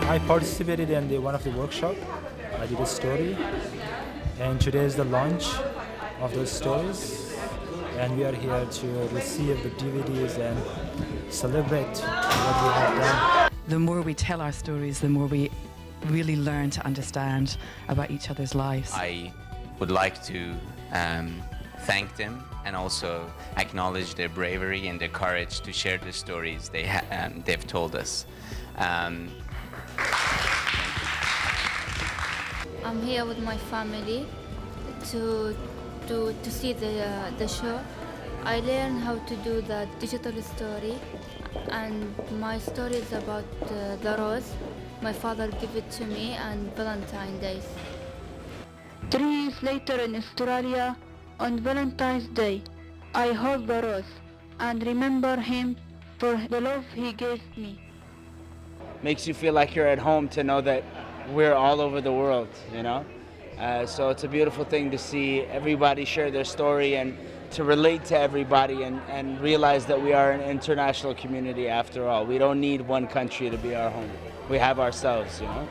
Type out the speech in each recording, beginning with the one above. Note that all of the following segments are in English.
I participated in one of the workshop. I did a story, and today is the launch of those stories, and we are here to receive the DVDs and celebrate what we have done. The more we tell our stories, the more we really learn to understand about each other's lives. I would like to thank them and also acknowledge their bravery and their courage to share the stories they've told us. I'm here with my family to see the show. I learned how to do the digital story, and my story is about the rose. My father gave it to me on Valentine's Day. 3 years later in Australia, on Valentine's Day, I hold the rose and remember him for the love he gave me. Makes you feel like you're at home to know that we're all over the world, you know? So it's a beautiful thing to see everybody share their story and to relate to everybody and realize that we are an international community after all. We don't need one country to be our home. We have ourselves, you know?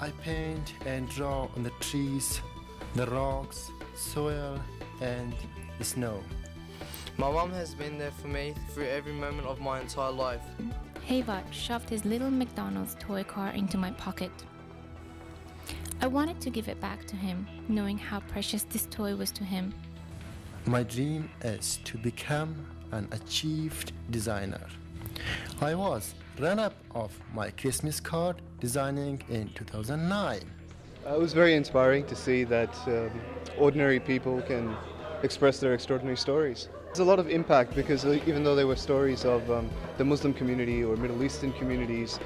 I paint and draw on the trees, the rocks, soil, and the snow. My mum has been there for me through every moment of my entire life. Havar shoved his little McDonald's toy car into my pocket. I wanted to give it back to him, knowing how precious this toy was to him. My dream is to become an achieved designer. I was runner-up of my Christmas card designing in 2009. It was very inspiring to see that ordinary people can express their extraordinary stories. There's a lot of impact because even though they were stories of the Muslim community or Middle Eastern communities,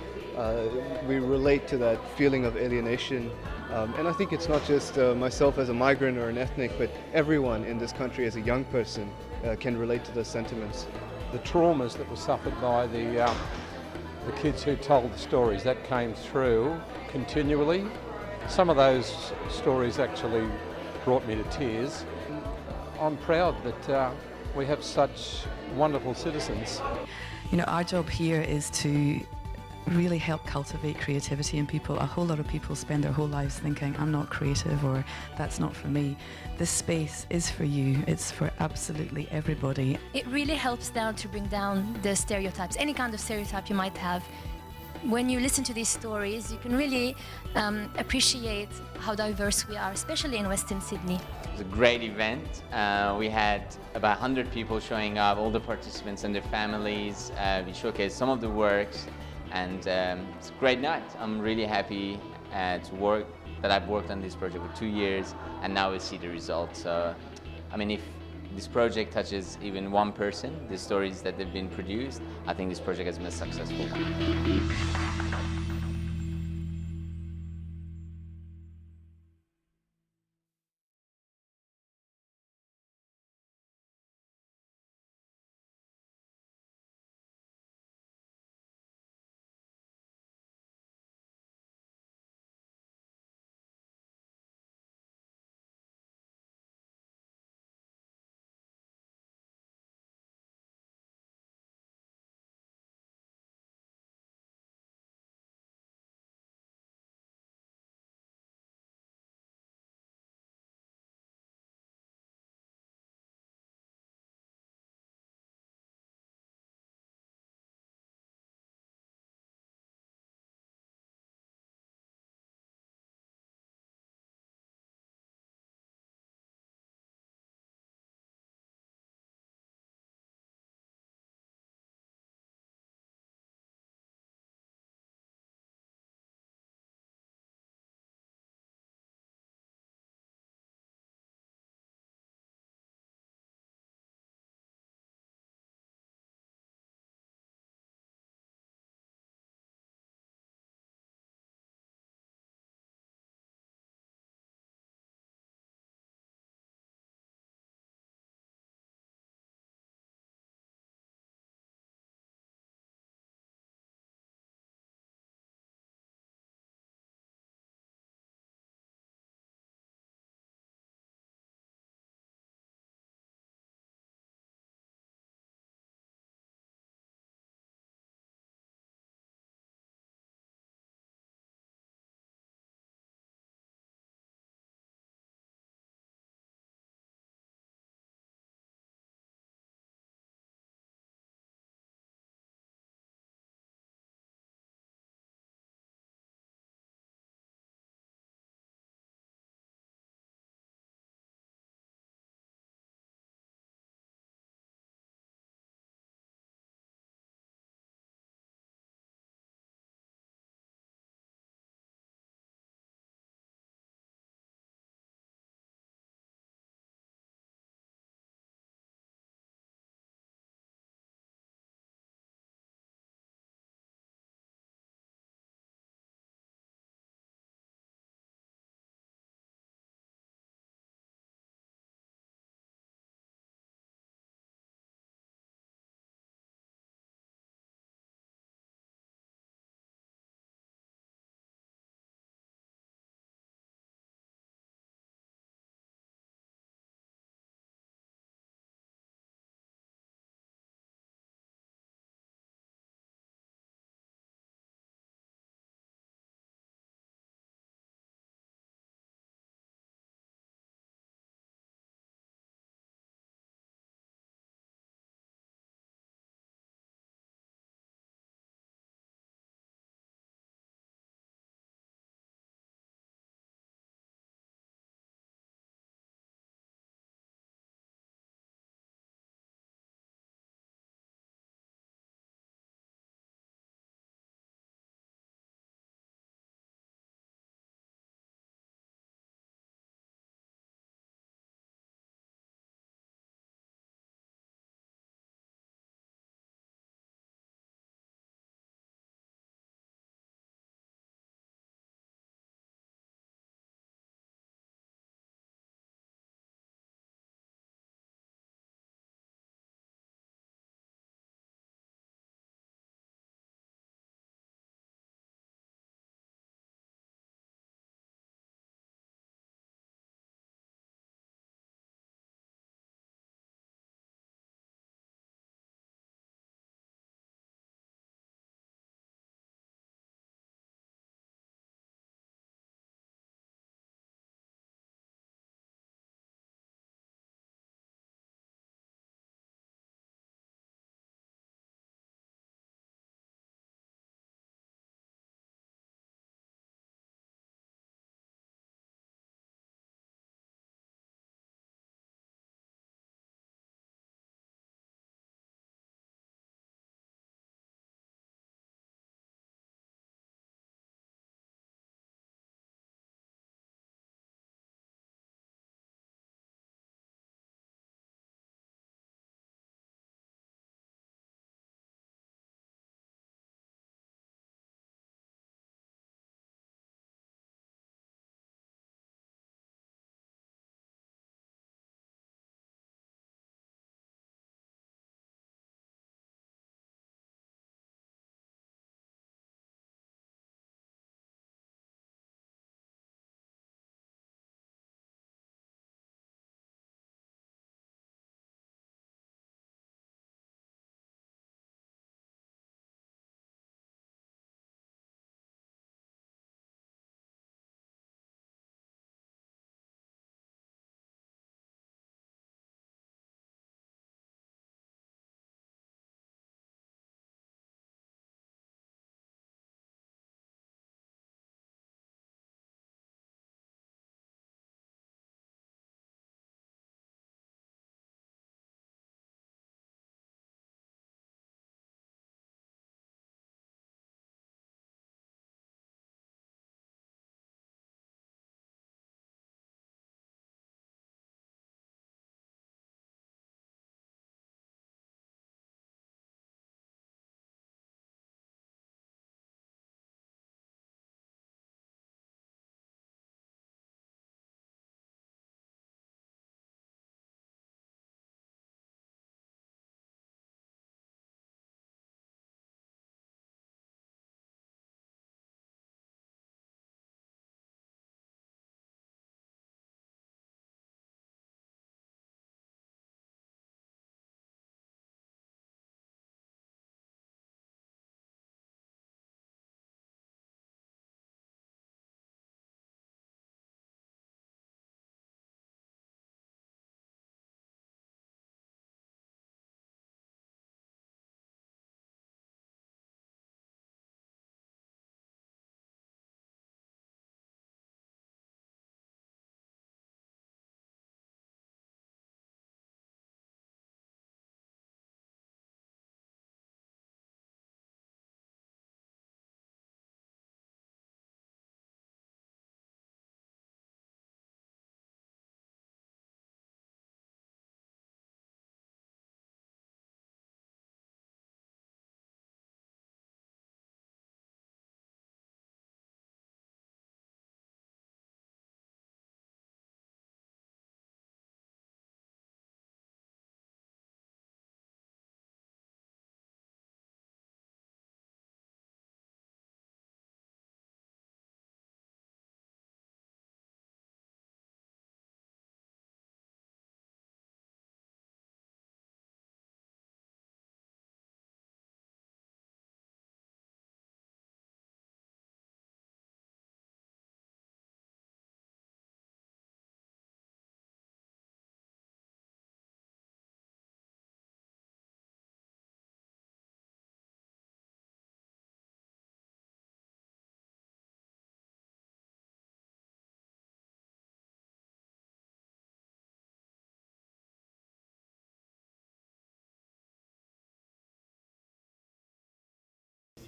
we relate to that feeling of alienation. And I think it's not just myself as a migrant or an ethnic, but everyone in this country as a young person can relate to those sentiments. The traumas that were suffered by the kids who told the stories, that came through continually. Some of those stories actually brought me to tears. I'm proud that we have such wonderful citizens. You know, our job here is to really help cultivate creativity in people. A whole lot of people spend their whole lives thinking, I'm not creative, or that's not for me. This space is for you. It's for absolutely everybody. It really helps to bring down the stereotypes, any kind of stereotype you might have. When you listen to these stories, you can really appreciate how diverse we are, especially in Western Sydney. It was a great event. We had about 100 people showing up, all the participants and their families. We showcased some of the works, and it's a great night. I'm really happy that I've worked on this project for 2 years, and now we see the results. So, I mean, if this project touches even one person, the stories that have been produced, I think this project has been a successful one.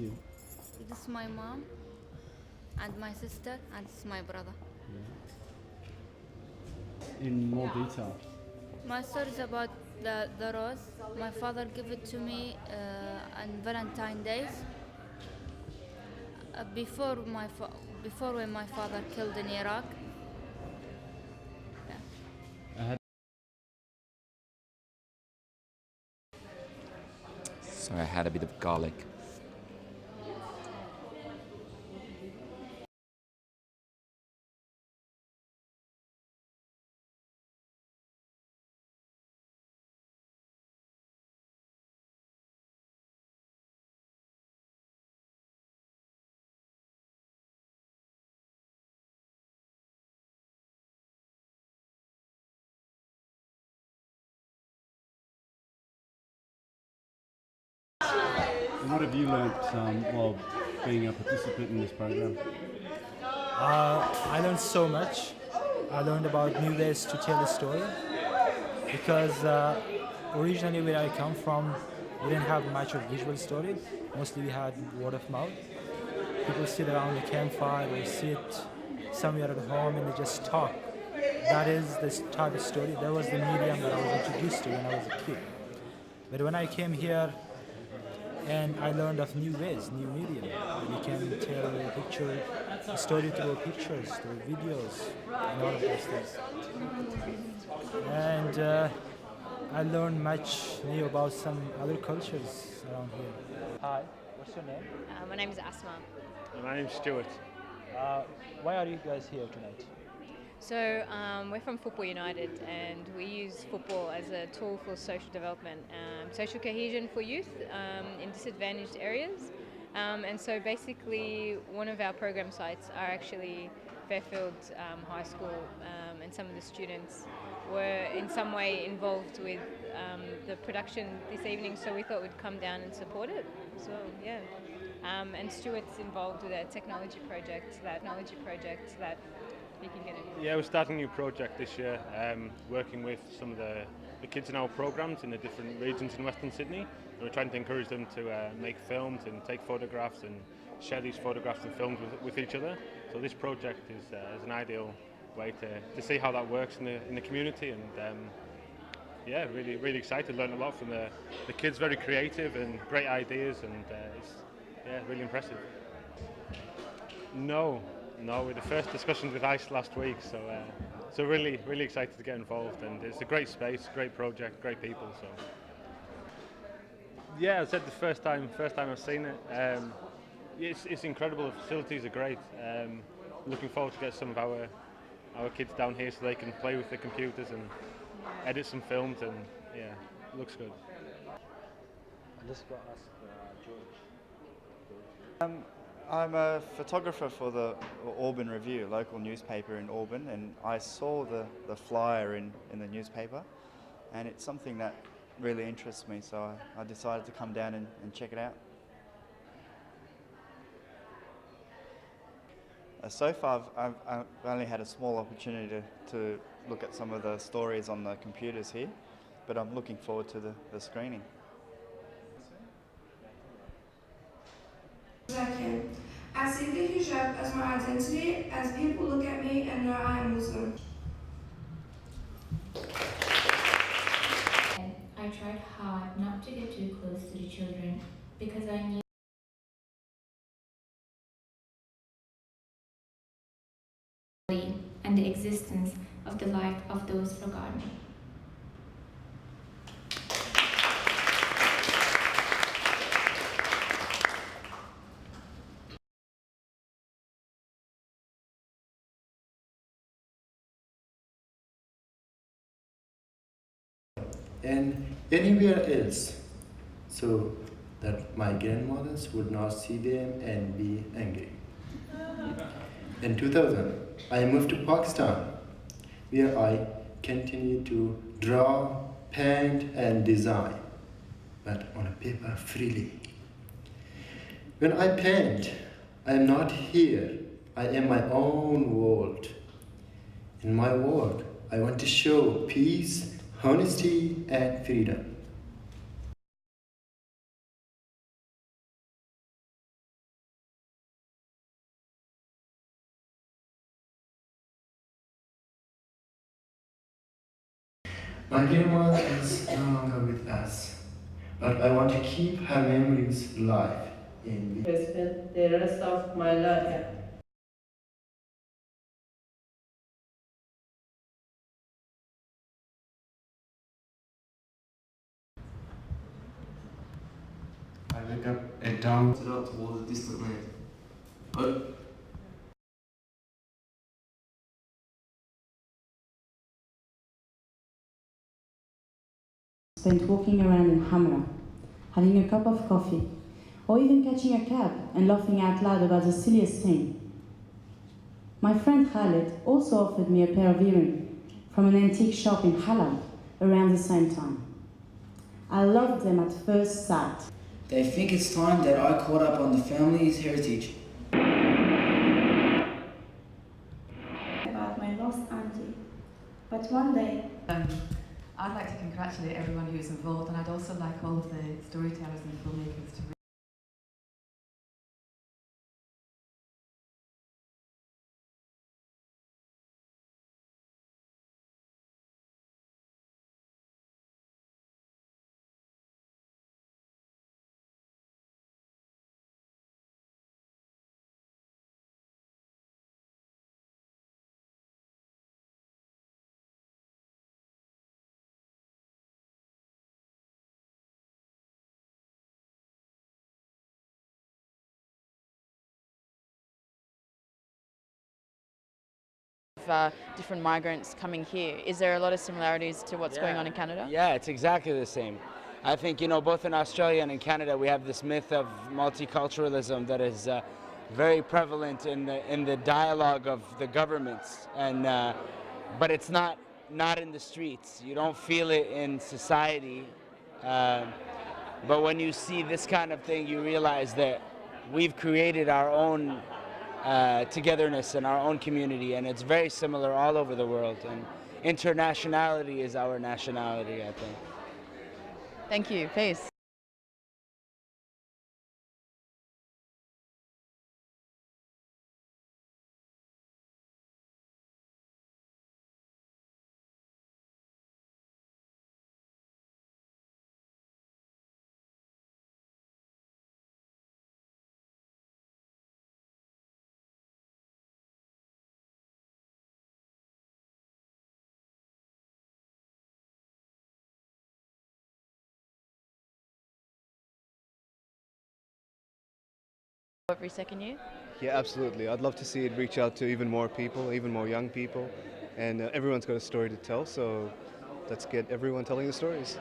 you? This is my mom and my sister and this is my brother. In more detail. My story is about the rose. My father gave it to me on Valentine's Days. Before when my father killed in Iraq. So I had a bit of garlic. And what have you learnt while being a participant in this program? I learned so much. I learned about new ways to tell a story because originally where I come from, we didn't have much of visual stories. Mostly we had word of mouth. People sit around the campfire or sit somewhere at home and they just talk. That is the type of story. That was the medium that I was introduced to when I was a kid. But when I came here, and I learned of new ways, new medium. We can tell a story through pictures, through videos, and all of those things. And I learned much new about some other cultures around here. Hi, what's your name? My name is Asma. My name's Stuart. Why are you guys here tonight? So we're from Football United and we use football as a tool for social development, social cohesion for youth in disadvantaged areas. And so basically one of our program sites are actually Fairfield High School, and some of the students were in some way involved with the production this evening, so we thought we'd come down and support it as well, yeah. And Stuart's involved with a technology project that he can get into. Yeah, we're starting a new project this year, working with some of the kids in our programs in the different regions in Western Sydney. And we're trying to encourage them to make films and take photographs and share these photographs and films with each other. So this project is an ideal way to see how that works in the community, and yeah, really excited. Learned a lot from the kids, very creative and great ideas, and it's really impressive. No, we're the first discussions with ICE last week, so really excited to get involved, and it's a great space, great project, great people. So yeah, I said the first time I've seen it. It's incredible. The facilities are great. Looking forward to get some of our kids down here so they can play with the computers and edit some films, and yeah, it looks good. Let's go ask George. I'm a photographer for the Auburn Review, local newspaper in Auburn, and I saw the flyer in the newspaper, and it's something that really interests me, so I decided to come down and check it out. So far I've only had a small opportunity to look at some of the stories on the computers here, but I'm looking forward to the screening. I see the hijab as my identity, as people look at me and know I am Muslim. I tried hard not to get too close to the children because I knew and the existence of the life of those forgotten. And anywhere else, so that my grandmothers would not see them and be angry. In 2000, I moved to Pakistan, where I continued to draw, paint and design, but on a paper freely. When I paint, I am not here, I am my own world. In my work, I want to show peace, honesty and freedom. My grandmother is no longer with us, but I want to keep her memories alive in me. I spent the rest of my life. I wake up at dawn towards a distant land. Spent walking around in Hamra, having a cup of coffee, or even catching a cab and laughing out loud about the silliest thing. My friend Khaled also offered me a pair of earrings from an antique shop in Halab around the same time. I loved them at first sight. They think it's time that I caught up on the family's heritage. About my lost auntie, but one day. I'd like to congratulate everyone who's involved, and I'd also like all of the storytellers and filmmakers to different migrants coming here. Is there a lot of similarities to what's going on in Canada? Yeah, it's exactly the same. I think, you know, both in Australia and in Canada, we have this myth of multiculturalism that is very prevalent in the dialogue of the governments, and but it's not in the streets. You don't feel it in society. But when you see this kind of thing, you realize that we've created our own togetherness in our own community, and it's very similar all over the world. And internationality is our nationality, I think. Thank you. Peace. Every second year? Yeah, absolutely. I'd love to see it reach out to even more people, even more young people, and everyone's got a story to tell, so let's get everyone telling the stories.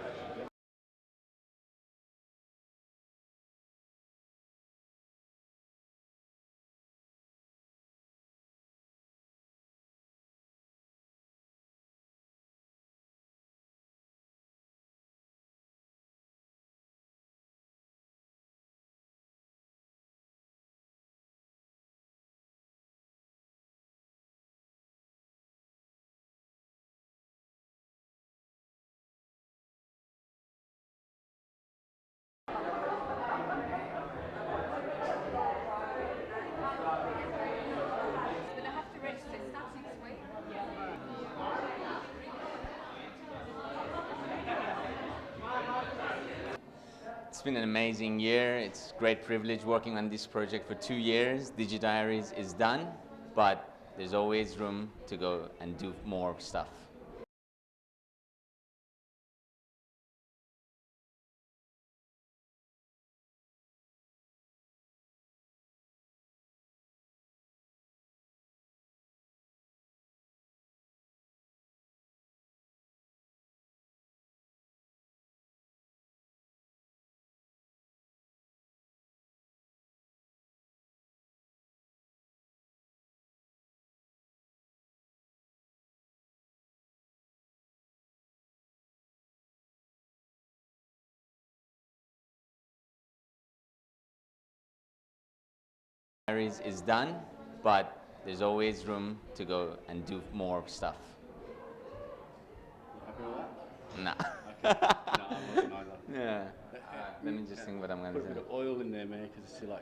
It's been an amazing year. It's a great privilege working on this project for 2 years. Digi Diaries is done, but there's always room to go and do more stuff. Diaries is done, but there's always room to go and do more stuff. Happy with that? Nah. Okay. No, I wasn't either. Yeah. Let me just think what I'm going to Put a do. bit of oil in there, man, because it's like